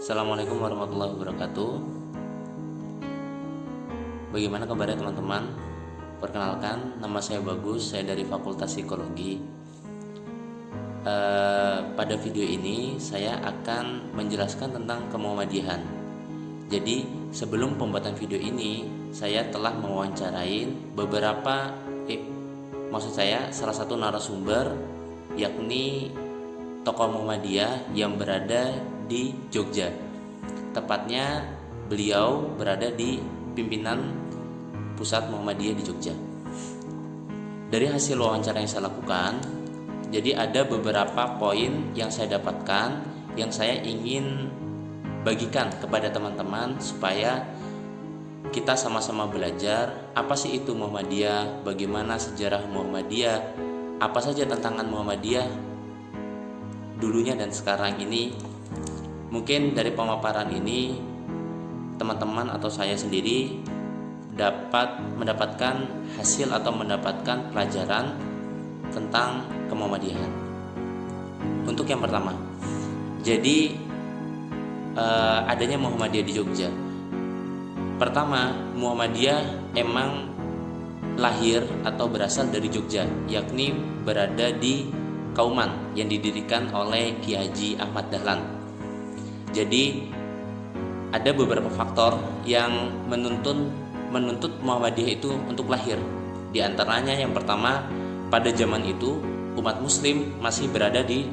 Assalamualaikum warahmatullahi wabarakatuh. Bagaimana kabarnya teman-teman? Perkenalkan, nama saya Bagus, saya dari Fakultas Psikologi. Pada video ini saya akan menjelaskan tentang kemuhammadiyahan. Jadi sebelum pembuatan video ini, saya telah mewawancarai salah satu narasumber, yakni tokoh Muhammadiyah yang berada di Jogja. Tepatnya beliau berada di pimpinan pusat Muhammadiyah di Jogja. Dari hasil wawancara yang saya lakukan, jadi ada beberapa poin yang saya dapatkan yang saya ingin bagikan kepada teman-teman supaya kita sama-sama belajar apa sih itu Muhammadiyah, bagaimana sejarah Muhammadiyah, apa saja tantangan Muhammadiyah dulunya dan sekarang ini. Mungkin dari pemaparan ini teman-teman atau saya sendiri dapat mendapatkan hasil atau mendapatkan pelajaran tentang kemuhammadiyahan. Untuk yang pertama, jadi adanya Muhammadiyah di Jogja. Pertama, Muhammadiyah emang lahir atau berasal dari Jogja, yakni berada di Kauman yang didirikan oleh Ki Haji Ahmad Dahlan. Jadi ada beberapa faktor yang menuntut Muhammadiyah itu untuk lahir. Di antaranya yang pertama, pada zaman itu umat muslim masih berada di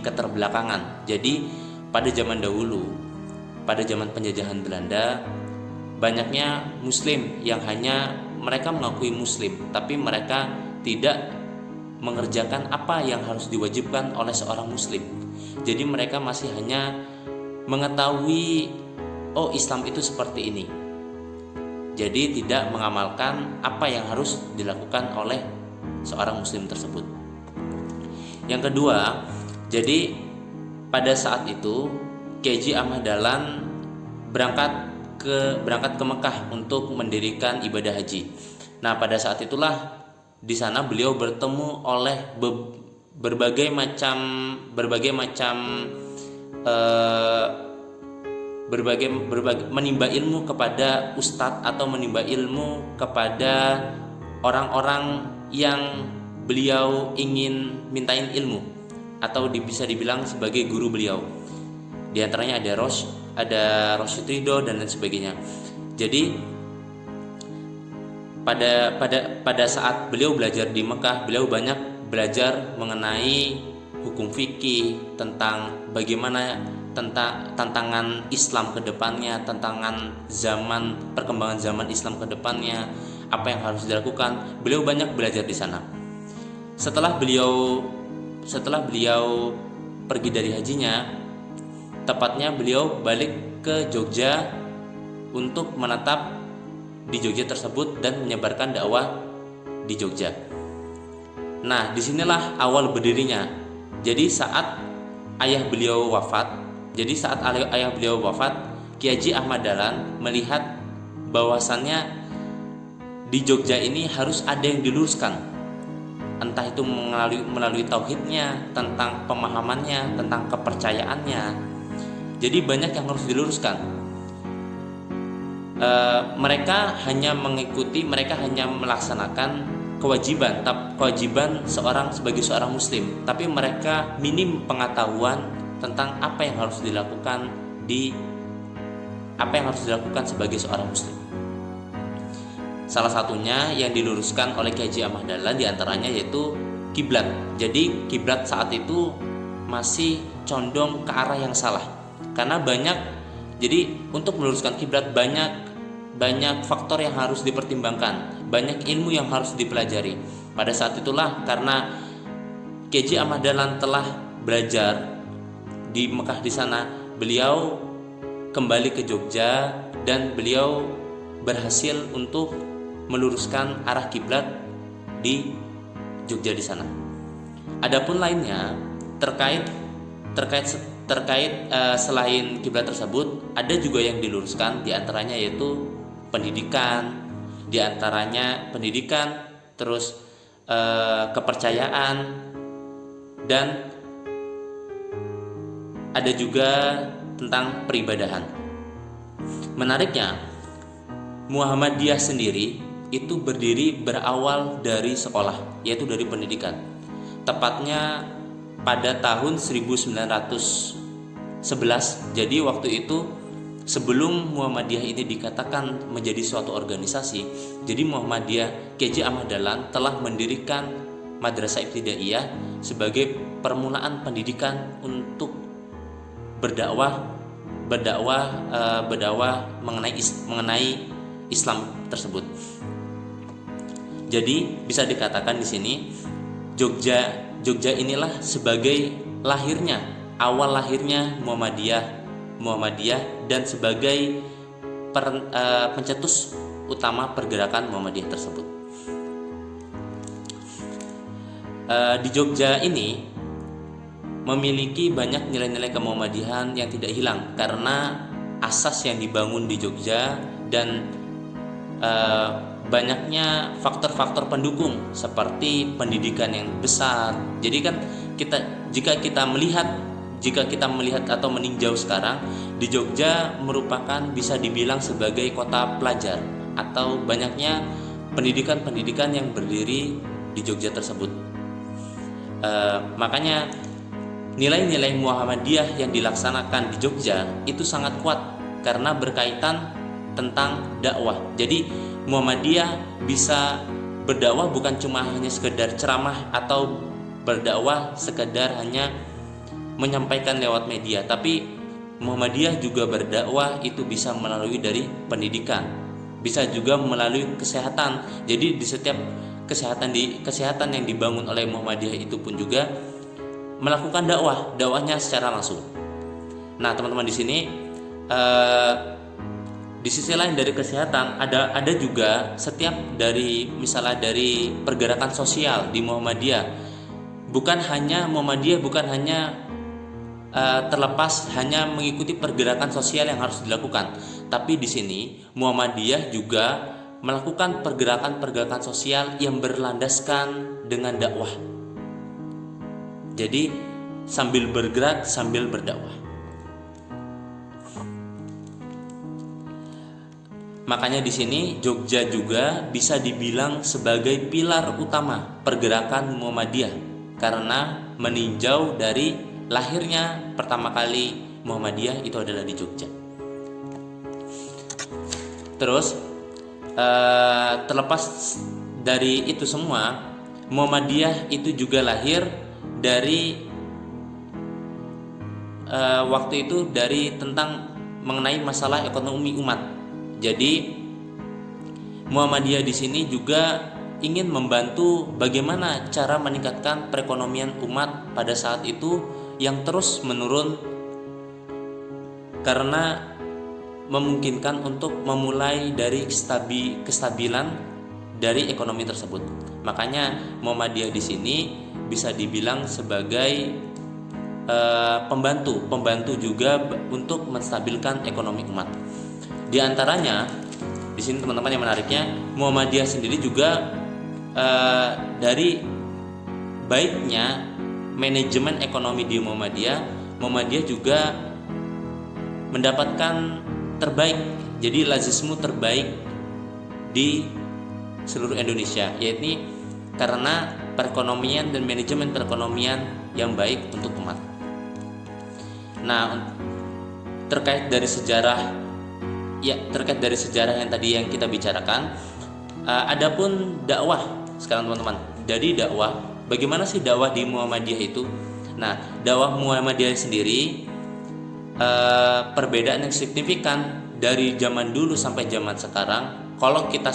keterbelakangan. Jadi pada zaman dahulu, pada zaman penjajahan Belanda, banyaknya muslim yang hanya mereka mengakui muslim, tapi mereka tidak mengerjakan apa yang harus diwajibkan oleh seorang muslim. Jadi mereka masih hanya mengetahui Islam itu seperti ini. Jadi tidak mengamalkan apa yang harus dilakukan oleh seorang muslim tersebut. Yang kedua, jadi pada saat itu Ki Haji Ahmad Dahlan berangkat ke Mekah untuk mendirikan ibadah haji. Nah, pada saat itulah di sana beliau bertemu oleh berbagai macam menimba ilmu kepada ustadz atau menimba ilmu kepada orang-orang yang beliau ingin mintain ilmu atau bisa dibilang sebagai guru beliau. Di antaranya ada Rosyid Ridho dan lain sebagainya. Jadi pada saat beliau belajar di Mekah, beliau banyak belajar mengenai hukum fikih, tentang bagaimana tantangan Islam ke depannya, perkembangan zaman Islam ke depannya, apa yang harus dilakukan. Beliau banyak belajar di sana. Setelah beliau pergi dari hajinya, tepatnya beliau balik ke Jogja untuk menetap di Jogja tersebut dan menyebarkan dakwah di Jogja. Nah, disinilah awal berdirinya. Jadi saat ayah beliau wafat, Ki Haji Ahmad Dahlan melihat bahwasannya di Jogja ini harus ada yang diluruskan, entah itu melalui tauhidnya, tentang pemahamannya, tentang kepercayaannya. Jadi banyak yang harus diluruskan. Mereka hanya melaksanakan kewajiban sebagai seorang muslim, tapi mereka minim pengetahuan tentang apa yang harus dilakukan sebagai seorang muslim. Salah satunya yang diluruskan oleh Ki Haji Ahmad Dahlan diantaranya yaitu kiblat. Jadi kiblat saat itu masih condong ke arah yang salah, karena untuk meluruskan kiblat banyak faktor yang harus dipertimbangkan, banyak ilmu yang harus dipelajari. Pada saat itulah karena Ki Haji Ahmad Dahlan telah belajar di Mekah di sana, beliau kembali ke Jogja dan beliau berhasil untuk meluruskan arah kiblat di Jogja di sana. Adapun lainnya terkait selain kiblat tersebut, ada juga yang diluruskan, diantaranya yaitu pendidikan, terus kepercayaan, dan ada juga tentang peribadahan. Menariknya, Muhammadiyah sendiri itu berawal dari sekolah, yaitu dari pendidikan. Tepatnya pada tahun 1911. Jadi waktu itu sebelum Muhammadiyah ini dikatakan menjadi suatu organisasi, jadi Muhammadiyah KJ Ahmad Dahlan telah mendirikan Madrasah Ibtidaiyah sebagai permulaan pendidikan untuk berdakwah mengenai Islam tersebut. Jadi bisa dikatakan di sini Jogja inilah sebagai awal lahirnya Muhammadiyah dan sebagai pencetus utama pergerakan Muhammadiyah tersebut. Di Jogja ini memiliki banyak nilai-nilai kemuhammadiyahan yang tidak hilang karena asas yang dibangun di Jogja dan banyaknya faktor-faktor pendukung seperti pendidikan yang besar. Jadi kan jika kita melihat atau meninjau sekarang, di Jogja merupakan bisa dibilang sebagai kota pelajar atau banyaknya pendidikan-pendidikan yang berdiri di Jogja tersebut. Makanya nilai-nilai Muhammadiyah yang dilaksanakan di Jogja itu sangat kuat karena berkaitan tentang dakwah. Jadi Muhammadiyah bisa berdakwah bukan cuma hanya sekedar ceramah atau berdakwah sekedar hanya menyampaikan lewat media, tapi Muhammadiyah juga berdakwah itu bisa melalui dari pendidikan, bisa juga melalui kesehatan. Jadi di setiap kesehatan yang dibangun oleh Muhammadiyah itu pun juga melakukan dakwahnya secara langsung. Nah, teman-teman di sini di sisi lain dari kesehatan ada juga setiap misalnya dari pergerakan sosial di Muhammadiyah. Muhammadiyah bukan hanya terlepas hanya mengikuti pergerakan sosial yang harus dilakukan, tapi di sini Muhammadiyah juga melakukan pergerakan sosial yang berlandaskan dengan dakwah. Jadi sambil bergerak sambil berdakwah. Makanya di sini Jogja juga bisa dibilang sebagai pilar utama pergerakan Muhammadiyah karena meninjau dari lahirnya pertama kali Muhammadiyah itu adalah di Jogja. Terus terlepas dari itu semua, Muhammadiyah itu juga lahir dari waktu itu dari tentang mengenai masalah ekonomi umat. Jadi Muhammadiyah di sini juga ingin membantu bagaimana cara meningkatkan perekonomian umat pada saat itu yang terus menurun karena memungkinkan untuk memulai dari kestabilan dari ekonomi tersebut. Makanya Muhammadiyah di sini bisa dibilang sebagai pembantu juga untuk menstabilkan ekonomi umat. Di antaranya di sini teman-teman yang menariknya, Muhammadiyah sendiri juga dari baiknya manajemen ekonomi di Muhammadiyah juga mendapatkan terbaik, jadi lazismu terbaik di seluruh Indonesia, yaitu karena perekonomian dan manajemen perekonomian yang baik untuk umat. Nah, terkait dari sejarah yang tadi yang kita bicarakan, adapun dakwah sekarang teman-teman. Jadi dakwah, bagaimana sih dakwah di Muhammadiyah itu? Nah, dakwah Muhammadiyah sendiri perbedaan yang signifikan dari zaman dulu sampai zaman sekarang. Kalau kita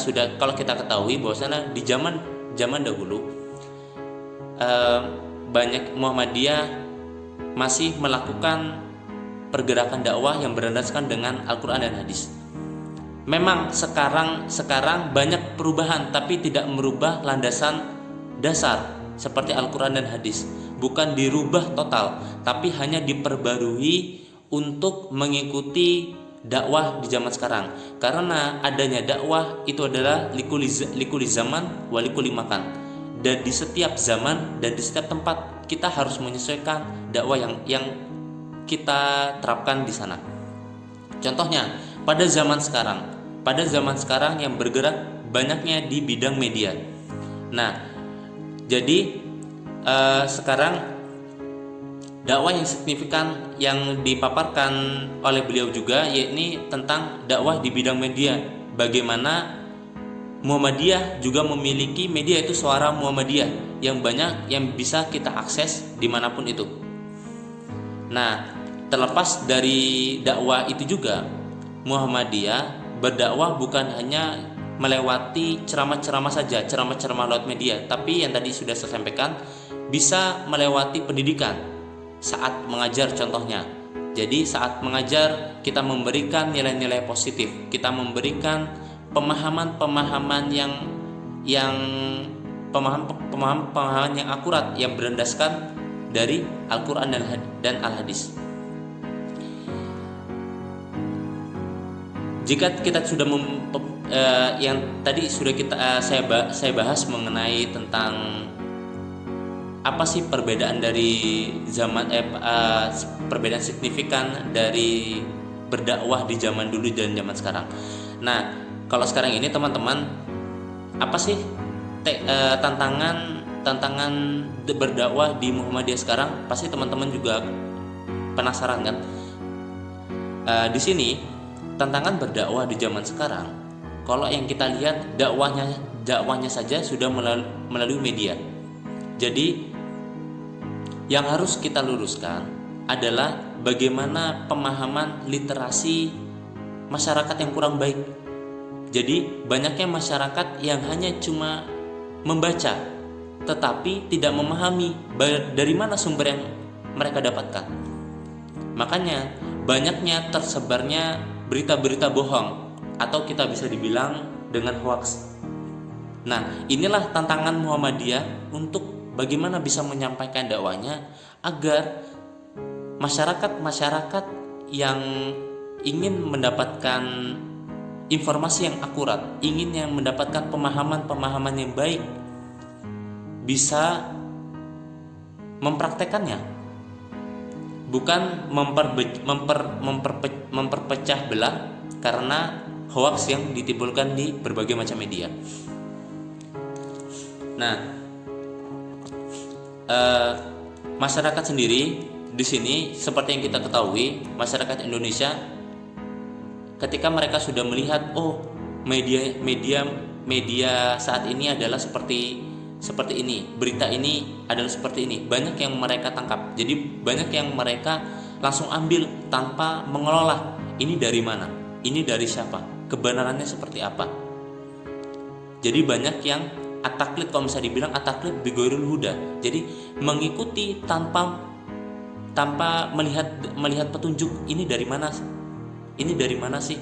ketahui bahwasanya di zaman dahulu banyak Muhammadiyah masih melakukan pergerakan dakwah yang berlandaskan dengan Al-Quran dan hadis. Memang sekarang banyak perubahan, tapi tidak merubah landasan dasar seperti Al-Quran dan hadis. Bukan dirubah total, tapi hanya diperbarui untuk mengikuti dakwah di zaman sekarang. Karena adanya dakwah itu adalah likuli zaman wa likuli makan. Dan di setiap zaman dan di setiap tempat kita harus menyesuaikan dakwah yang kita terapkan di sana. Contohnya, pada zaman sekarang yang bergerak banyaknya di bidang media. Nah, jadi sekarang dakwah yang signifikan yang dipaparkan oleh beliau juga yakni tentang dakwah di bidang media. Bagaimana Muhammadiyah juga memiliki media, itu Suara Muhammadiyah, yang banyak yang bisa kita akses dimanapun itu. Nah, terlepas dari dakwah itu juga, Muhammadiyah berdakwah bukan hanya melewati ceramah-ceramah saja, ceramah-ceramah lewat media, tapi yang tadi sudah saya sampaikan, bisa melewati pendidikan saat mengajar contohnya. Jadi saat mengajar kita memberikan nilai-nilai positif, kita memberikan pemahaman-pemahaman yang pemahaman yang akurat yang berlandaskan dari Al-Qur'an dan Al-Hadis. Jika kita sudah yang tadi sudah saya bahas mengenai tentang apa sih perbedaan dari perbedaan signifikan dari berdakwah di zaman dulu dan zaman sekarang. Nah, kalau sekarang ini teman-teman, apa sih tantangan berdakwah di Muhammadiyah sekarang? Pasti teman-teman juga penasaran kan? Di sini tantangan berdakwah di zaman sekarang, kalau yang kita lihat dakwahnya saja sudah melalui media. Jadi yang harus kita luruskan adalah bagaimana pemahaman literasi masyarakat yang kurang baik. Jadi banyaknya masyarakat yang hanya cuma membaca tetapi tidak memahami dari mana sumber yang mereka dapatkan. Makanya banyaknya tersebarnya berita-berita bohong atau kita bisa dibilang dengan hoax. Nah, inilah tantangan Muhammadiyah untuk bagaimana bisa menyampaikan dakwahnya agar masyarakat yang ingin mendapatkan informasi yang akurat, ingin yang mendapatkan pemahaman yang baik, bisa mempraktekannya, bukan memperpecah belah karena hoax yang ditimbulkan di berbagai macam media. Nah, masyarakat sendiri di sini seperti yang kita ketahui, masyarakat Indonesia ketika mereka sudah melihat media saat ini adalah seperti ini, berita ini adalah seperti ini, banyak yang mereka tangkap. Jadi banyak yang mereka langsung ambil tanpa mengelola ini dari mana, ini dari siapa, kebenarannya seperti apa. Jadi banyak yang at-taqlid, kalau bisa dibilang at-taqlid bighairil huda. Jadi mengikuti tanpa melihat petunjuk, ini dari mana sih?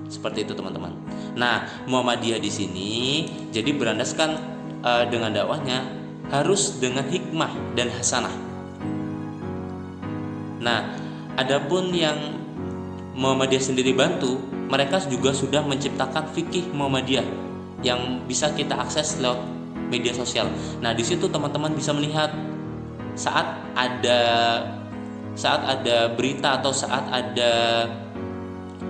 Seperti itu teman-teman. Nah, Muhammadiyah di sini jadi berlandaskan dengan dakwahnya harus dengan hikmah dan hasanah. Nah, adapun yang Muhammadiyah sendiri bantu, mereka juga sudah menciptakan fikih Muhammadiyah yang bisa kita akses lewat media sosial. Nah, di situ teman-teman bisa melihat saat ada berita atau saat ada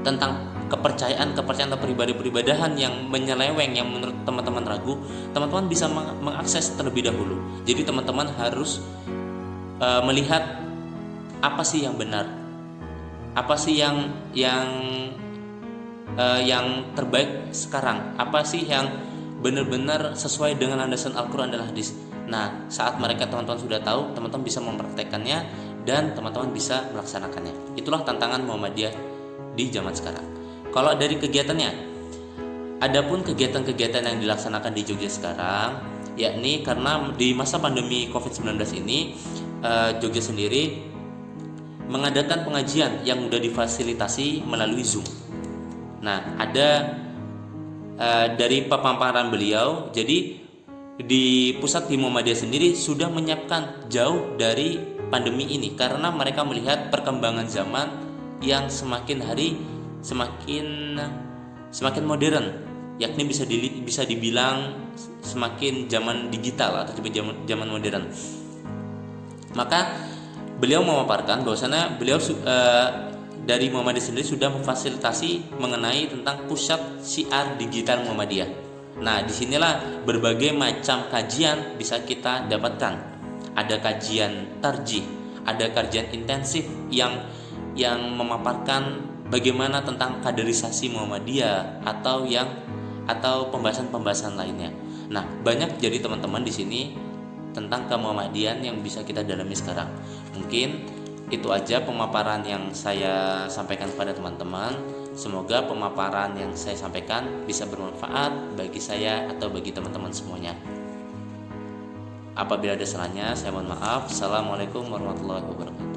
tentang kepercayaan atau peribadahan yang menyeleweng, yang menurut teman-teman ragu, teman-teman bisa mengakses terlebih dahulu. Jadi teman-teman harus melihat apa sih yang benar, apa sih yang terbaik sekarang, apa sih yang benar-benar sesuai dengan landasan Al-Quran dan Hadis. Nah, saat mereka teman-teman sudah tahu, teman-teman bisa mempraktekkannya dan teman-teman bisa melaksanakannya. Itulah tantangan Muhammadiyah di zaman sekarang. Kalau dari kegiatannya, adapun kegiatan-kegiatan yang dilaksanakan di Jogja sekarang, yakni karena di masa pandemi COVID-19 ini, Jogja sendiri mengadakan pengajian yang sudah difasilitasi melalui Zoom. Nah, ada dari pemaparan beliau, jadi di pusat di Muhammadiyah sendiri sudah menyiapkan jauh dari pandemi ini karena mereka melihat perkembangan zaman yang semakin hari semakin modern, yakni bisa dibilang semakin zaman digital atau zaman modern. Maka beliau memaparkan bahwasanya dari Muhammadiyah sendiri sudah memfasilitasi mengenai tentang pusat syiar digital Muhammadiyah. Nah, disinilah berbagai macam kajian bisa kita dapatkan. Ada kajian tarjih, ada kajian intensif yang memaparkan bagaimana tentang kaderisasi Muhammadiyah atau pembahasan-pembahasan lainnya. Nah, banyak jadi teman-teman di sini tentang kemuhammadian yang bisa kita dalami sekarang. Mungkin itu aja pemaparan yang saya sampaikan kepada teman-teman. Semoga pemaparan yang saya sampaikan bisa bermanfaat bagi saya atau bagi teman-teman semuanya. Apabila ada salahnya, saya mohon maaf. Assalamualaikum warahmatullahi wabarakatuh.